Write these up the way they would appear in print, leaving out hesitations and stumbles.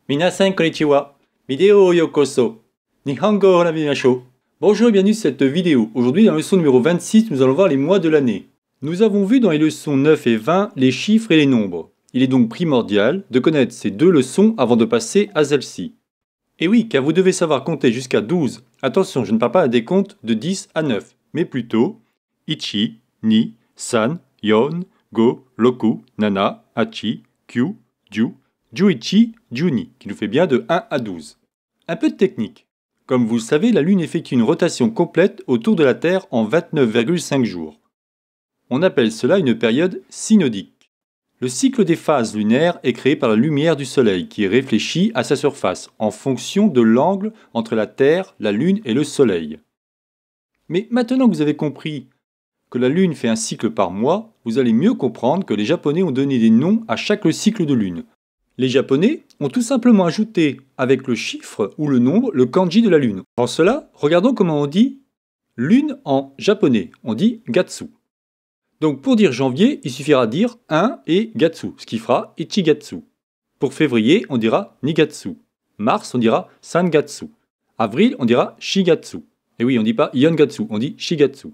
Minasan konnichiwa. Vidéo yokoso. Nihongo nabimashou. Bonjour et bienvenue sur cette vidéo. Aujourd'hui, dans la leçon numéro 26, nous allons voir les mois de l'année. Nous avons vu dans les leçons 9 et 20 les chiffres et les nombres. Il est donc primordial de connaître ces deux leçons avant de passer à celle-ci. Et oui, car vous devez savoir compter jusqu'à 12. Attention, je ne parle pas des comptes de 10 à 9, mais plutôt Ichi, Ni, San, Yon, Go, Roku, Nana, Hachi, Kyu, Ju, Juichi, Juni, qui nous fait bien de 1 à 12. Un peu de technique. Comme vous le savez, la Lune effectue une rotation complète autour de la Terre en 29,5 jours. On appelle cela une période synodique. Le cycle des phases lunaires est créé par la lumière du Soleil qui est réfléchie à sa surface en fonction de l'angle entre la Terre, la Lune et le Soleil. Mais maintenant que vous avez compris que la Lune fait un cycle par mois, vous allez mieux comprendre que les Japonais ont donné des noms à chaque cycle de Lune. Les Japonais ont tout simplement ajouté avec le chiffre ou le nombre le kanji de la Lune. En cela, regardons comment on dit Lune en japonais. On dit Gatsu. Donc pour dire janvier, il suffira de dire 1 et Gatsu, ce qui fera Ichigatsu. Pour février, on dira Nigatsu. Mars, on dira Sangatsu. Avril, on dira Shigatsu. Et oui, on ne dit pas Yongatsu, on dit Shigatsu.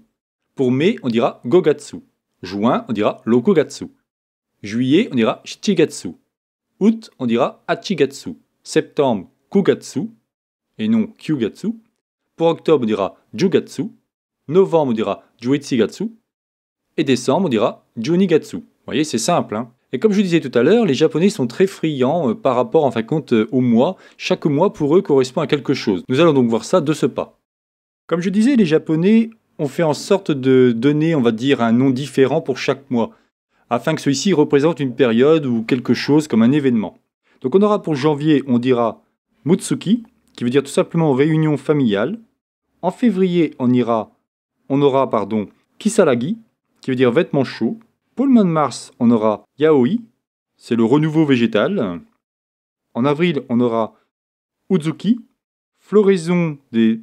Pour mai, on dira Gogatsu. Juin, on dira Rokugatsu. Juillet, on dira Shichigatsu. Août, on dira Hachigatsu. Septembre, Kugatsu. Et non Kyugatsu. Pour octobre, on dira Jugatsu. Novembre, on dira Juichigatsu. Et décembre, on dira Junigatsu. Vous voyez, c'est simple. Hein. Et comme je vous disais tout à l'heure, les Japonais sont très friands par rapport, en fin de compte, au mois. Chaque mois, pour eux, correspond à quelque chose. Nous allons donc voir ça de ce pas. Comme je disais, les Japonais ont fait en sorte de donner, on va dire, un nom différent pour chaque mois, afin que celui-ci représente une période ou quelque chose comme un événement. Donc on aura pour janvier, on dira Mutsuki, qui veut dire tout simplement réunion familiale. En février, on aura Kisaragi, qui veut dire vêtements chauds. Pour le mois de mars, on aura Yaoi, c'est le renouveau végétal. En avril, on aura Uzuki, floraison des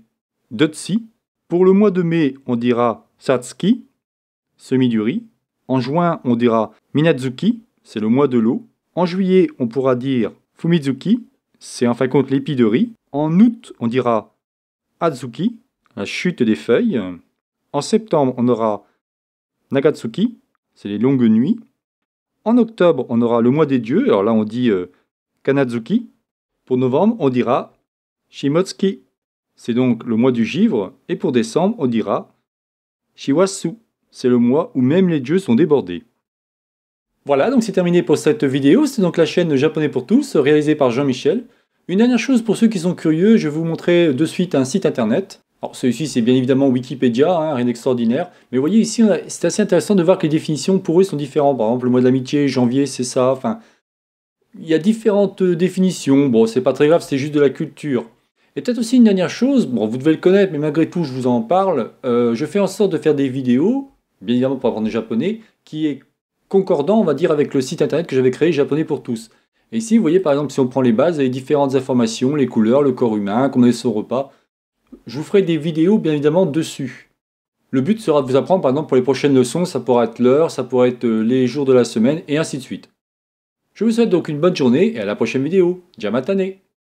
Dotsi. Pour le mois de mai, on dira Satsuki, semis du riz. En juin, on dira Minazuki, c'est le mois de l'eau. En juillet, on pourra dire Fumizuki, c'est en fin de compte l'épi de riz. En août, on dira Azuki, la chute des feuilles. En septembre, on aura Nagatsuki, c'est les longues nuits. En octobre, on aura le mois des dieux, alors là on dit Kanazuki. Pour novembre, on dira Shimotsuki, c'est donc le mois du givre. Et pour décembre, on dira Shiwasu, c'est le mois où même les dieux sont débordés. Voilà, donc c'est terminé pour cette vidéo. C'est donc la chaîne Japonais pour tous, réalisée par Jean-Michel. Une dernière chose pour ceux qui sont curieux, je vais vous montrer de suite un site internet. Alors celui-ci c'est bien évidemment Wikipédia, hein, rien d'extraordinaire. Mais vous voyez ici, c'est assez intéressant de voir que les définitions pour eux sont différentes. Par exemple, le mois de l'amitié, janvier, c'est ça. Enfin, il y a différentes définitions. Bon, c'est pas très grave, c'est juste de la culture. Et peut-être aussi une dernière chose, bon, vous devez le connaître, mais malgré tout, je vous en parle. Je fais en sorte de faire des vidéos, bien évidemment pour apprendre le japonais, qui est concordant, on va dire, avec le site internet que j'avais créé, Japonais pour tous. Et ici, vous voyez, par exemple, si on prend les bases, les différentes informations, les couleurs, le corps humain, comment est son repas. Je vous ferai des vidéos, bien évidemment, dessus. Le but sera de vous apprendre, par exemple, pour les prochaines leçons, ça pourra être l'heure, ça pourra être les jours de la semaine, et ainsi de suite. Je vous souhaite donc une bonne journée, et à la prochaine vidéo. Jamatane!